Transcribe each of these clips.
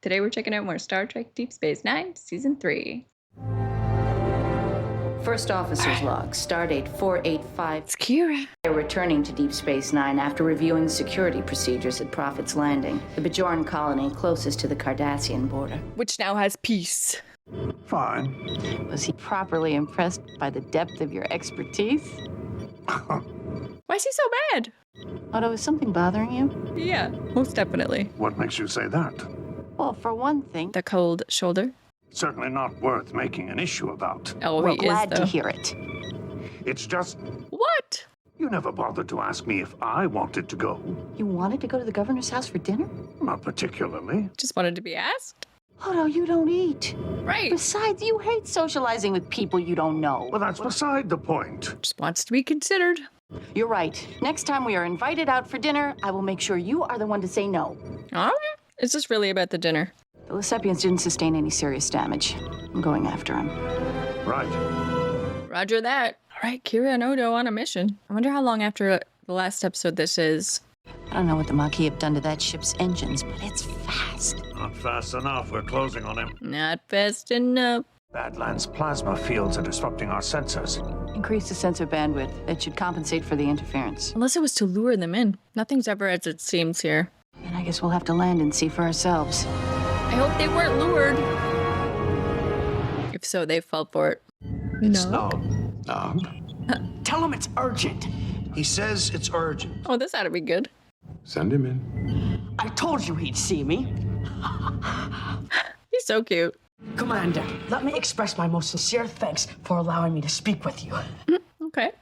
Today we're checking out more Star Trek Deep Space Nine, Season 3. First officer's log, stardate 485. It's Kira. They're returning to Deep Space Nine after reviewing security procedures at Prophet's Landing, the Bajoran colony closest to the Cardassian border. Which now has peace. Fine. Was he properly impressed by the depth of your expertise? Why is he so mad? Otto, is something bothering you? Yeah, most definitely. What makes you say that? Well, for one thing, The cold shoulder. Certainly not worth making an issue about. Oh, we're he glad is, to though. hear it. It's just, What? you never bothered to ask me if I wanted to go. You wanted to go to the governor's house for dinner? Not particularly. Just wanted to be asked? Otto, you don't eat. Right. Besides, you hate socializing with people you don't know. Well, that's beside the point. Just wants to be considered. You're right. Next time we are invited out for dinner, I will make sure you are the one to say no. Alright. Is this really about the dinner? The Lesepians didn't sustain any serious damage. I'm going after him. Right. Roger that. Alright, Kira and Odo on a mission. I wonder how long after the last episode this is. I don't know what the Maquis have done to that ship's engines, but it's fast. Not fast enough. We're closing on him. Not fast enough. Badlands plasma fields are disrupting our sensors. Increase the sensor bandwidth. It should compensate for the interference. Unless it was to lure them in. Nothing's ever as it seems here. And I guess we'll have to land and see for ourselves. I hope they weren't lured. If so, they fell for it. It's No. Nog. Tell him it's urgent. He says it's urgent. Oh, this ought to be good. Send him in. I told you he'd see me. He's so cute. Commander, let me express my most sincere thanks for allowing me to speak with you. Okay.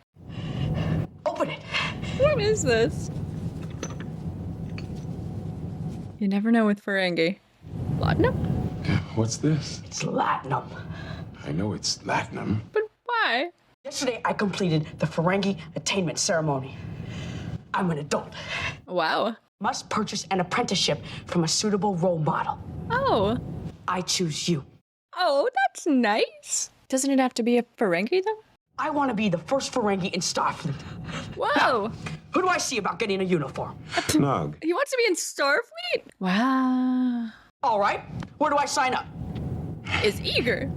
Open it. What is this? You never know with Ferengi. Laudanum? What's this? It's latinum. I know it's latinum. But why? Yesterday, I completed the Ferengi attainment ceremony. I'm an adult. Wow. Must purchase an apprenticeship from a suitable role model. Oh. I choose you. Oh, that's nice. Doesn't it have to be a Ferengi, though? I want to be the first Ferengi in Starfleet. Whoa. Who do I see about getting a uniform? Nog. He wants to be in Starfleet? Wow. All right, where do I sign up? Is eager.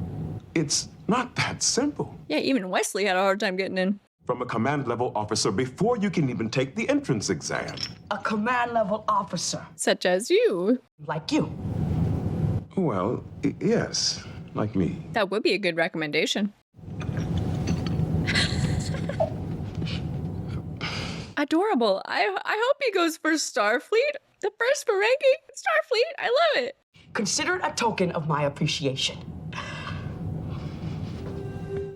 It's not that simple. Yeah, even Wesley had a hard time getting in. From a command level officer before you can even take the entrance exam. A command level officer Such as you. like you. Well, yes, like me. That would be a good recommendation. Adorable. I hope he goes for Starfleet. The first Ferengi Starfleet. I love it. Consider it a token of my appreciation.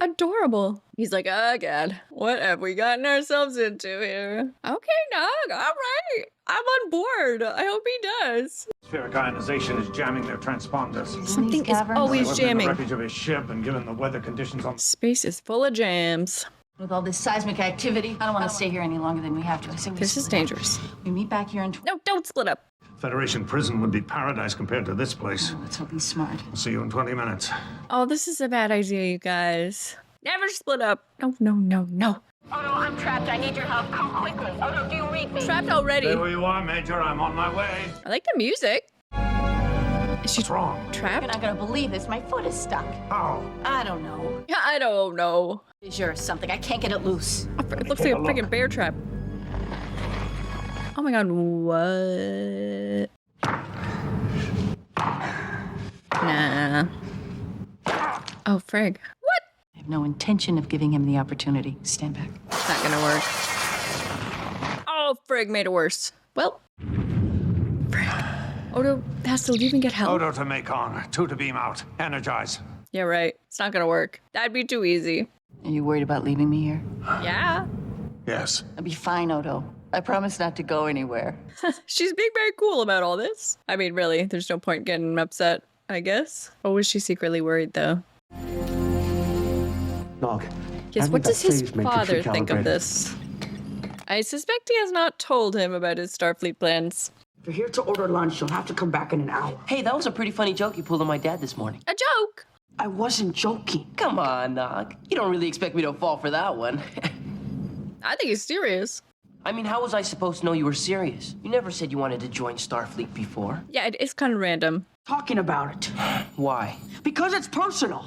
Adorable. He's like, oh God, what have we gotten ourselves into here? Okay, Nog, all right. I'm on board. I hope he does. Spheric ionization is jamming their transponders. Something is I always wasn't in the jamming. wreckage of his ship, and given the weather conditions on Space is full of jams. With all this seismic activity, I don't want to stay here any longer than we have to. I say we This is split up. dangerous. We meet back here in... No, don't split up. Federation prison would be paradise compared to this place. Let's hope he's smart. I'll see you in 20 minutes. Oh, this is a bad idea, you guys. Never split up. No, no, no, no. Odo, I'm trapped. I need your help. Come quickly. Odo, do you read me? Trapped already. There you are, Major. I'm on my way. I like the music. Is she What's wrong? You're trapped? not gonna believe this. My foot is stuck. How? I don't know. Yeah, I don't know. Fissure or something. I can't get it loose. It looks like a Take a freaking look. bear trap. Oh my God, what? Nah. Oh, frig. What? I have no intention of giving him the opportunity. Stand back. It's not gonna work. Oh, frig made it worse. Well, frig. Odo has to leave and get help. Odo to Macon. 2 to beam out. Energize. Yeah, right. It's not gonna work. That'd be too easy. Are you worried about leaving me here? Yeah. Yes. I'll be fine, Odo. I promise not to go anywhere. She's being very cool about all this. I mean, really, there's no point getting upset, I guess. Or was she secretly worried, though? Nog. Yes, Have what that does his phase matrix father think of recalibrated? this? I suspect he has not told him about his Starfleet plans. If you're here to order lunch, you'll have to come back in an hour. Hey, that was a pretty funny joke you pulled on my dad this morning. A joke! I wasn't joking. Come on, Nog. You don't really expect me to fall for that one. I think he's serious. I mean, how was I supposed to know you were serious? You never said you wanted to join Starfleet before. Yeah, it is kind of random. talking about it. Why? Because it's personal.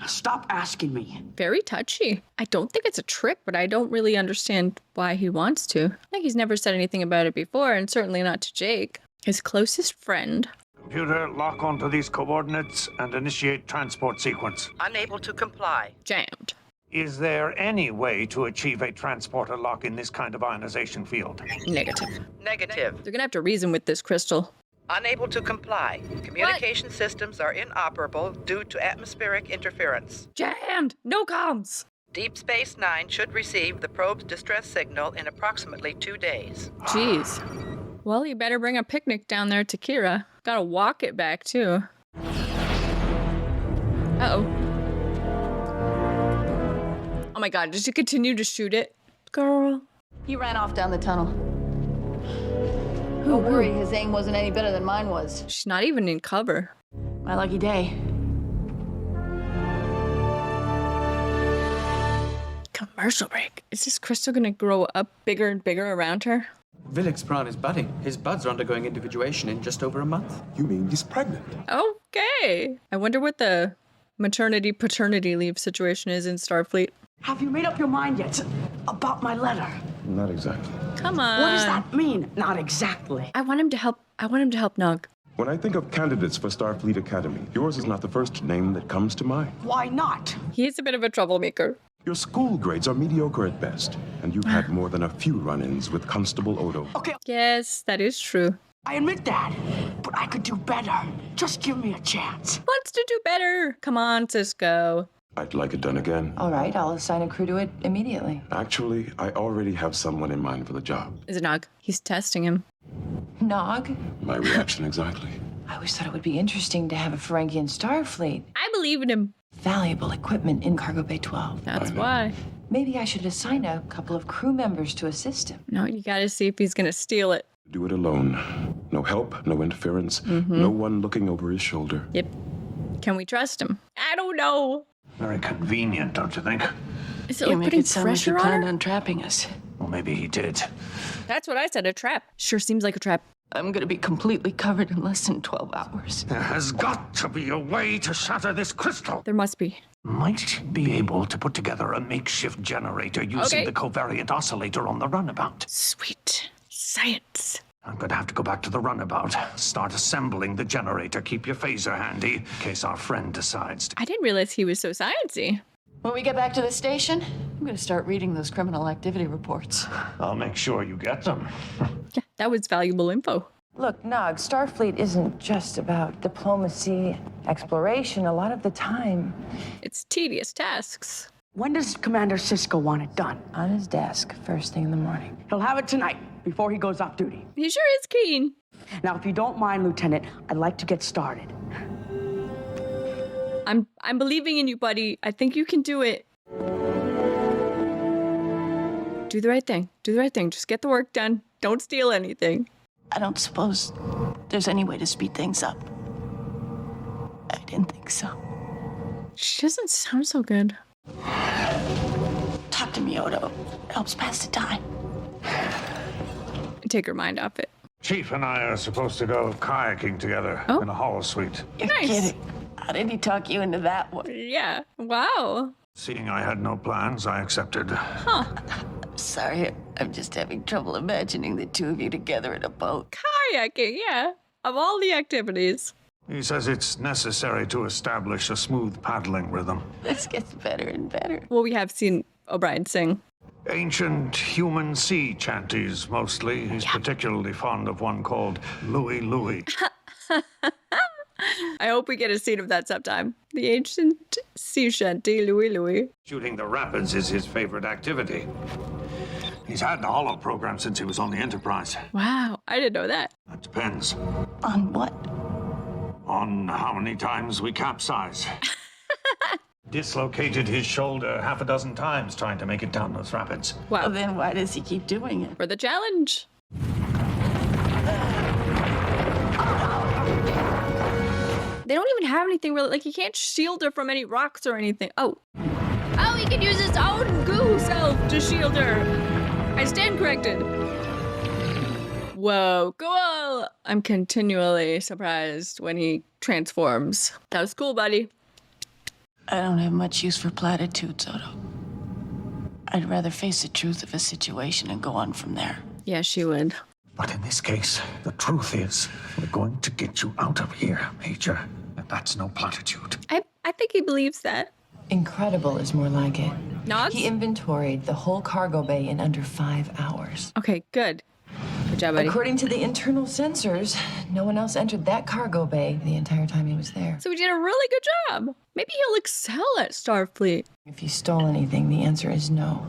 Stop asking me. Very touchy. I don't think it's a trick, but I don't really understand why he wants to. Like, he's never said anything about it before, and certainly not to Jake, his closest friend. Computer, lock onto these coordinates and initiate transport sequence. Unable to comply. Jammed. Is there any way to achieve a transporter lock in this kind of ionization field? Negative. Negative. They're gonna have to reason with this crystal. Unable to comply. Communication systems are inoperable due to atmospheric interference. Jammed! No comms! Deep Space Nine should receive the probe's distress signal in approximately 2 days. Jeez. Well, you better bring a picnic down there to Kira. Gotta walk it back, too. Uh-oh. Oh my god, did you continue to shoot it? Girl. He ran off down the tunnel. Don't worry, his aim wasn't any better than mine was. She's not even in cover. My lucky day. Commercial break. Is this crystal gonna grow up bigger and bigger around her? Vilix Braun is budding. His buds are undergoing individuation in just over a month. You mean he's pregnant? Okay. I wonder what the maternity-paternity leave situation is in Starfleet. Have you made up your mind yet about my letter? Not exactly. Come on. What does that mean? Not exactly. I want him to help Nog. When I think of candidates for Starfleet Academy, yours is not the first name that comes to mind. Why not? He's a bit of a troublemaker. Your school grades are mediocre at best, and you've had more than a few run-ins with Constable Odo. Okay, Yes, that is true. I admit that. But I could do better. Just give me a chance. Wants to do better. Come on, Cisco. I'd like it done again. All right, I'll assign a crew to it immediately. Actually, I already have someone in mind for the job. Is it Nog? He's testing him. Nog? My reaction exactly. I always thought it would be interesting to have a Ferengi in Starfleet. I believe in him. Valuable equipment in Cargo Bay 12. That's I know. why. Maybe I should assign a couple of crew members to assist him. No, you gotta see if he's gonna steal it. Do it alone. No help, no interference, no one looking over his shoulder. Yep. Can we trust him? I don't know. Very convenient, don't you think? Is it like putting pressure on her? on trapping us. Well, maybe he did. That's what I said, a trap. Sure seems like a trap. I'm gonna be completely covered in less than 12 hours. There has got to be a way to shatter this crystal. There must be. Might be able to put together a makeshift generator using Okay. the covariant oscillator on the runabout. Sweet. Science. I'm gonna have to go back to the runabout. Start assembling the generator. Keep your phaser handy in case our friend decides to. I didn't realize he was so sciencey. When we get back to the station, I'm gonna start reading those criminal activity reports. I'll make sure you get them. Yeah, that was valuable info. Look, Nog, Starfleet isn't just about diplomacy, exploration. A lot of the time, It's tedious tasks. When does Commander Cisco want it done? on his desk, first thing in the morning. He'll have it tonight, before he goes off duty. He sure is keen. Now, if you don't mind, Lieutenant, I'd like to get started. I'm believing in you, buddy. I think you can do it. Do the right thing. Do the right thing. Just get the work done. Don't steal anything. I don't suppose there's any way to speed things up. I didn't think so. She doesn't sound so good. Talk to me, Odo. Helps pass the time. Take her mind off it. Chief and I are supposed to go kayaking together Oh. in a hall suite. You're Nice. kidding. How did he talk you into that one? Yeah. Wow. Seeing I had no plans, I accepted. Sorry, I'm just having trouble imagining the two of you together in a boat. Kayaking, yeah. Of all the activities. He says it's necessary to establish a smooth paddling rhythm. This gets better and better. Well, we have seen O'Brien sing. Ancient human sea chanties, mostly. He's particularly fond of one called Louie Louie. I hope we get a scene of that sometime. The ancient sea shanty, Louie Louie. Shooting the rapids is his favorite activity. He's had the holo program since he was on the Enterprise. Wow, I didn't know that. That depends On what? on how many times we capsize. Dislocated his shoulder half a dozen times trying to make it down those rapids. Wow. Then why does he keep doing it? For the challenge. They don't even have anything really, like, he can't shield her from any rocks or anything. Oh, he can use his own goo self to shield her. I stand corrected. Whoa, cool! I'm continually surprised when he transforms. That was cool, buddy. I don't have much use for platitudes, Odo. I'd rather face the truth of a situation and go on from there. Yeah, she would. But in this case, the truth is, we're going to get you out of here, Major. And that's no platitude. I think he believes that. Incredible is more like it. Nods? He inventoried the whole cargo bay in under 5 hours. Okay, good. Good job, buddy. According to the internal sensors, no one else entered that cargo bay the entire time he was there. So he did a really good job. Maybe he'll excel at Starfleet. If he stole anything, the answer is no.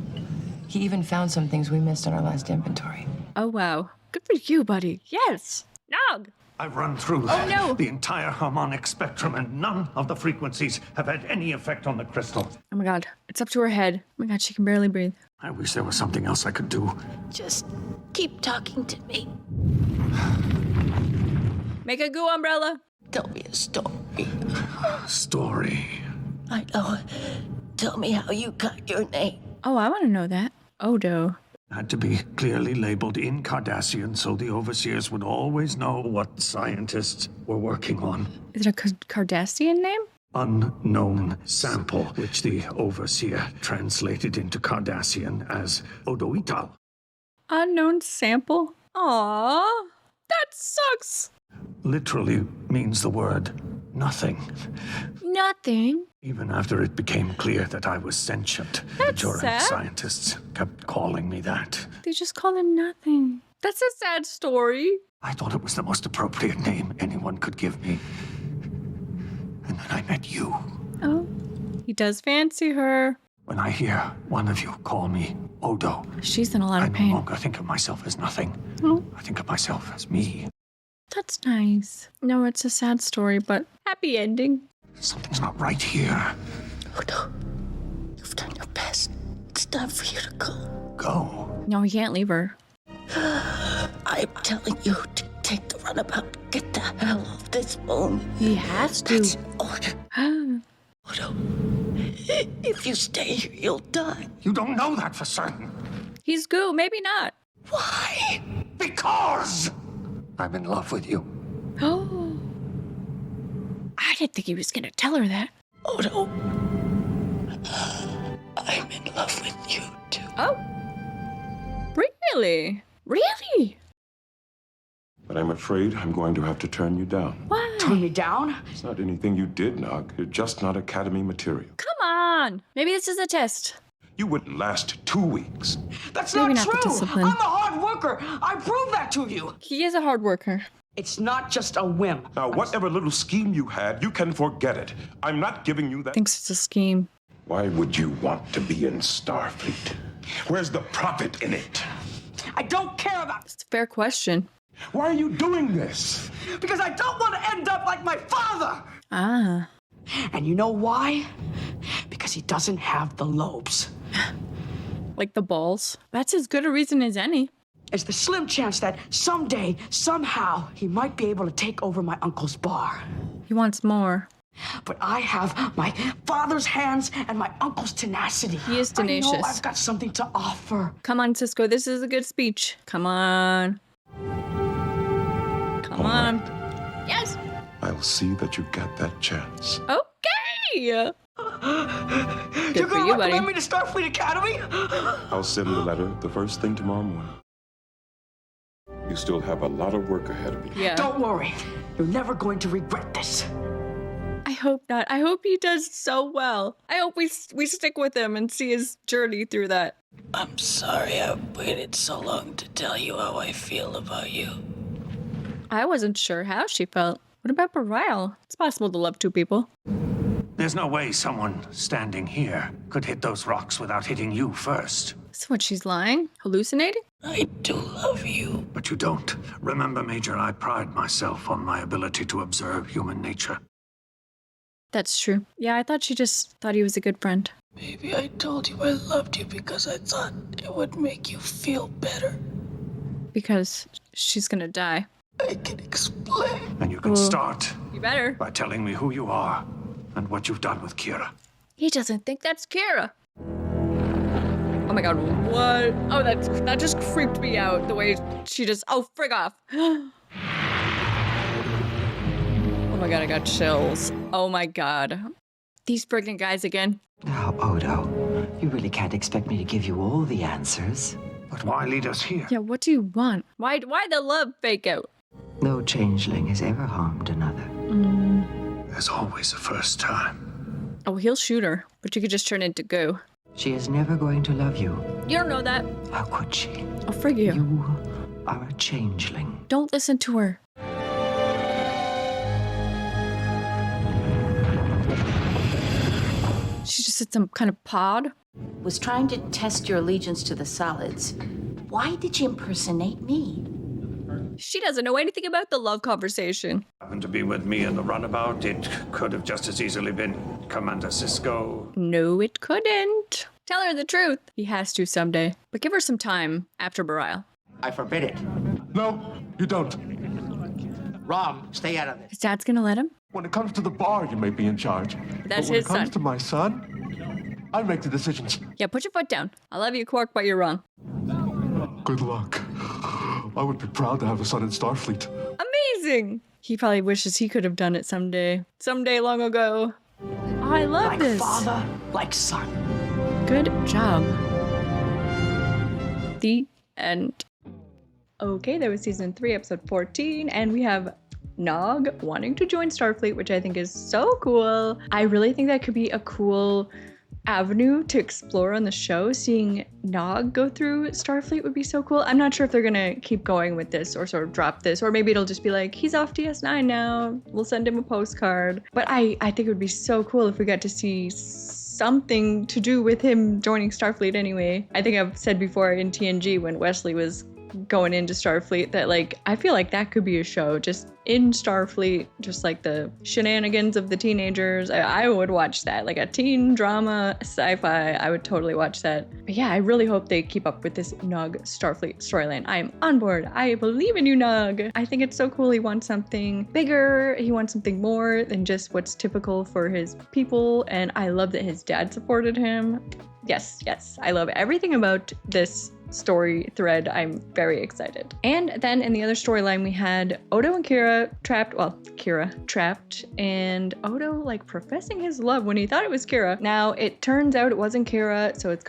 He even found some things we missed on our last inventory. Oh, wow. Good for you, buddy. Yes. Nog. I've run through no. the entire harmonic spectrum, and none of the frequencies have had any effect on the crystal. Oh my god. It's up to her head. Oh my god, she can barely breathe. I wish there was something else I could do. Just keep talking to me. Make a goo umbrella. Tell me a story. Story. I know. Tell me how you got your name. Oh, I want to know that. Odo. Had to be clearly labeled in Cardassian so the overseers would always know what scientists were working on. Is it a Cardassian name? Unknown sample, which the overseer translated into Cardassian as Odoital. Unknown sample? Aww. That sucks. Literally means the word nothing. Nothing. Even after it became clear that I was sentient, That's Bajoran sad. scientists kept calling me that. They just call him nothing. That's a sad story. I thought it was the most appropriate name anyone could give me. And then I met you. Oh. He does fancy her. When I hear one of you call me Odo, She's in a lot I of no pain. longer think of myself as nothing. Oh, I think of myself as me. that's nice. No, it's a sad story, but happy ending. Something's not right here. Odo, you've done your best. It's time for you to go. Go. No, he can't leave her. I'm telling you to take the runabout. Get the hell off this moon. He has to. That's order. Odo, if you stay here, you'll die. You don't know that for certain. He's goo, maybe not. Why? Because I'm in love with you. Oh. I didn't think he was gonna tell her that. Odo, I'm in love with you too. Oh. Really? Really? But I'm afraid I'm going to have to turn you down. Why? Turn me down? It's not anything you did, Nog. You're just not Academy material. Come on. Maybe this is a test. You wouldn't last 2 weeks. That's Maybe not not the true. discipline. I'm a hard worker. I proved that to you. He is a hard worker. It's not just a whim. Now, whatever little scheme you had, you can forget it. I'm not giving you that. Thinks it's a scheme. Why would you want to be in Starfleet? Where's the profit in it? I don't care about It's a fair question. Why are you doing this? because I don't want to end up like my father. Ah. And you know why? Because he doesn't have the lobes. Like the balls. That's as good a reason as any. There's the slim chance that someday, somehow, he might be able to take over my uncle's bar. He wants more. But I have my father's hands and my uncle's tenacity. He is I know tenacious. I've got something to offer. Come on, Cisco. This is a good speech. Come on. Come on. Yes. I'll see that you get that chance. Okay. You're Good for gonna you, buddy. recommend me to Starfleet Academy? I'll send the letter the first thing tomorrow morning. You still have a lot of work ahead of you. Yeah. Don't worry. You're never going to regret this. I hope not. I hope he does so well. I hope we stick with him and see his journey through that. I'm sorry I waited so long to tell you how I feel about you. I wasn't sure how she felt. What about Barile? It's possible to love two people. There's no way someone standing here could hit those rocks without hitting you first. So what, she's lying? Hallucinating? I do love you. But you don't. Remember, Major, I pride myself on my ability to observe human nature. That's true. Yeah, I thought she just thought he was a good friend. Maybe I told you I loved you because I thought it would make you feel better. Because she's gonna die. I can explain. And you can start You better. by telling me who you are and what you've done with Kira. He doesn't think that's Kira. Oh my god, what? Oh, that just creeped me out. The way she just, oh, frig off. Oh my god, I got chills. Oh my god. These friggin' guys again. Now, Odo, you really can't expect me to give you all the answers. But why lead us here? Yeah, what do you want? Why the love fake out? No changeling has ever harmed another. There's always a first time. Oh, he'll shoot her, but you could just turn into goo. She is never going to love you. You don't know that. How could she? Oh, frig you. You are a changeling. Don't listen to her. She just hit some kind of pod. Was trying to test your allegiance to the solids. Why did you impersonate me? She doesn't know anything about the love conversation. Happened to be with me in the runabout. It could have just as easily been Commander Cisco. No, it couldn't. Tell her the truth. He has to someday. But give her some time after Burial. I forbid it. No, you don't. Rom, stay out of this. His dad's gonna let him? When it comes to the bar, you may be in charge. That's but when his it comes son. to my son, I make the decisions. Yeah, put your foot down. I love you, Quark, but you're wrong. Good luck. I would be proud to have a son in Starfleet. Amazing! He probably wishes he could have done it someday. Someday long ago. Oh, I love like this. father, like son. Good job. The end. Okay, that was season 3, episode 14, and we have Nog wanting to join Starfleet, which I think is so cool. I really think that could be a cool avenue to explore on the show. Seeing Nog go through Starfleet would be so cool. I'm not sure if they're gonna keep going with this or sort of drop this, or maybe it'll just be like, he's off DS9 now, we'll send him a postcard. But I think it would be so cool if we got to see something to do with him joining Starfleet anyway. I think I've said before in TNG when Wesley was going into Starfleet that like I feel like that could be a show just in Starfleet, just like the shenanigans of the teenagers. I would watch that, like a teen drama sci-fi. I would totally watch that. But yeah, I really hope they keep up with this Nog Starfleet storyline. I am on board. I believe in you, Nog. I think it's so cool. He wants something bigger. He wants something more than just what's typical for his people, and I love that his dad supported him. Yes, I love everything about this story thread. I'm very excited. And then in the other storyline, we had Odo and Kira trapped, and Odo like professing his love when he thought it was Kira. Now it turns out it wasn't Kira, so it's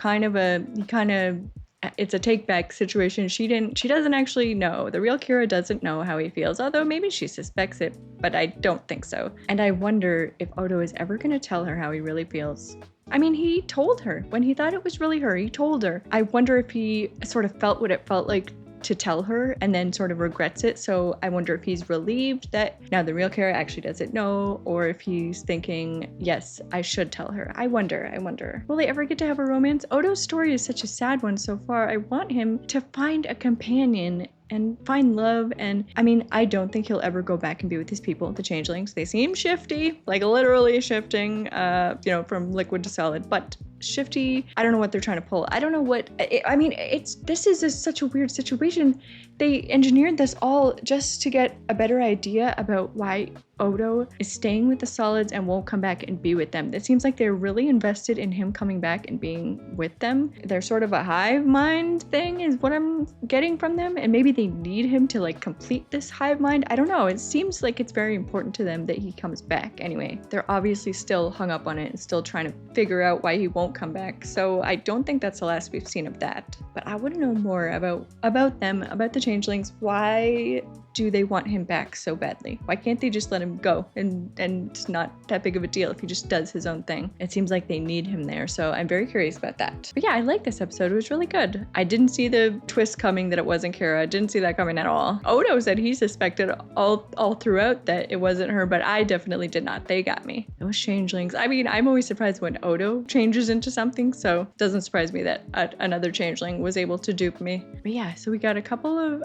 it's a take back situation. She doesn't actually know. The real Kira doesn't know how he feels, although maybe she suspects it, but I don't think so. And I wonder if Odo is ever gonna tell her how he really feels. I mean, he told her when he thought it was really her, he told her. I wonder if he sort of felt what it felt like to tell her and then sort of regrets it. So I wonder if he's relieved that now the real Kara actually doesn't know, or if he's thinking, yes, I should tell her. I wonder. Will they ever get to have a romance? Odo's story is such a sad one so far. I want him to find a companion and find love. And I mean, I don't think he'll ever go back and be with his people, the changelings. They seem shifty, like literally shifting, from liquid to solid, but shifty. I don't know what they're trying to pull. I don't know what, this is such a weird situation. They engineered this all just to get a better idea about why Odo is staying with the solids and won't come back and be with them. It seems like they're really invested in him coming back and being with them. They're sort of a hive mind thing is what I'm getting from them, and maybe they need him to like complete this hive mind. I don't know. It seems like it's very important to them that he comes back anyway. They're obviously still hung up on it and still trying to figure out why he won't come back. So I don't think that's the last we've seen of that. But I want to know more about them, about the changelings. Why do they want him back so badly? Why can't they just let him go and it's not that big of a deal if he just does his own thing? It seems like they need him there, so I'm very curious about that. But yeah, I like this episode. It was really good. I didn't see the twist coming that it wasn't Kara. I didn't see that coming at all. Odo said he suspected all throughout that it wasn't her, but I definitely did not. They got me. Those changelings. I mean, I'm always surprised when Odo changes into something, so it doesn't surprise me that another changeling was able to dupe me. But yeah, so we got a couple of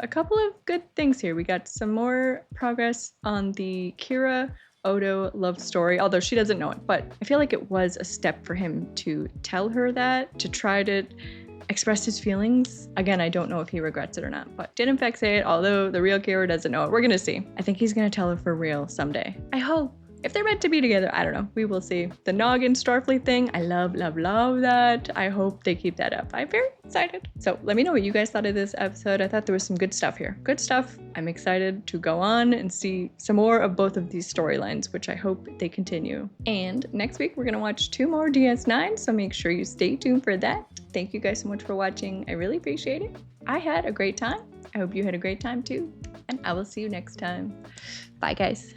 good things here. We got some more progress on the Kira Odo love story, although she doesn't know it, but I feel like it was a step for him to tell her that, to try to express his feelings. Again, I don't know if he regrets it or not, but did in fact say it, although the real Kira doesn't know it. We're gonna see. I think he's gonna tell her for real someday. I hope. if they're meant to be together, I don't know. We will see. The Nog and Starfleet thing, I love that. I hope they keep that up. I'm very excited. So let me know what you guys thought of this episode. I thought there was some good stuff here. Good stuff. I'm excited to go on and see some more of both of these storylines, which I hope they continue. And next week, we're going to watch 2 more DS9, so make sure you stay tuned for that. Thank you guys so much for watching. I really appreciate it. I had a great time. I hope you had a great time too. And I will see you next time. Bye, guys.